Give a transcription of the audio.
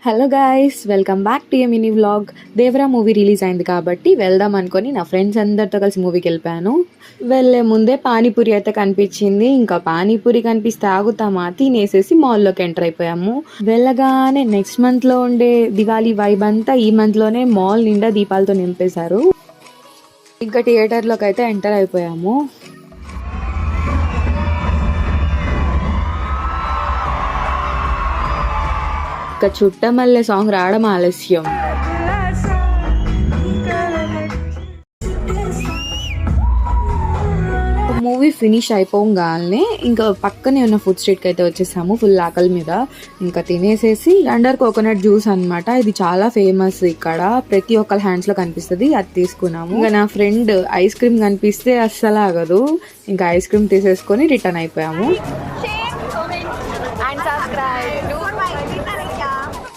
Hello guys, welcome back to A mini vlog. Devara movie release అయింది కాబట్టి వెళ్దాం అనుకొని నా ఫ్రెండ్స్ అందరితో కలిసి మూవీకి వెళ్ళిపోయాను. వెళ్ళే ముందే పానీపూరి అయితే కనిపించింది. ఇంకా పానీపూరి కనిపిస్తే ఆగుతామా, తినేసేసి మాల్లోకి ఎంటర్ అయిపోయాము. వెళ్ళగానే నెక్స్ట్ మంత్లో ఉండే దివాళీ వైబ్ అంతా ఈ మంత్లోనే మాల్ నిండా దీపాలతో నింపేశారు. ఇంకా థియేటర్లోకి అయితే ఎంటర్ అయిపోయాము. ఇక చుట్టమల్లె సాంగ్ రావడం ఆలస్యం. మూవీ ఫినిష్ అయిపోగానే ఇంకా పక్కనే ఉన్న ఫుడ్ స్ట్రీట్కి అయితే వచ్చేసాము. ఫుల్ ఆకలి మీద ఇంకా తినేసేసి లండర్ కోకోనట్ జ్యూస్ అనమాట. ఇది చాలా ఫేమస్ ఇక్కడ, ప్రతి ఒక్కరి హ్యాండ్స్ లో కనిపిస్తుంది. అది తీసుకున్నాము. ఇంకా నా ఫ్రెండ్ ఐస్ క్రీమ్ కనిపిస్తే అస్సలు ఆగదు. ఇంకా ఐస్ క్రీమ్ తీసేసుకొని రిటర్న్ అయిపోయాము.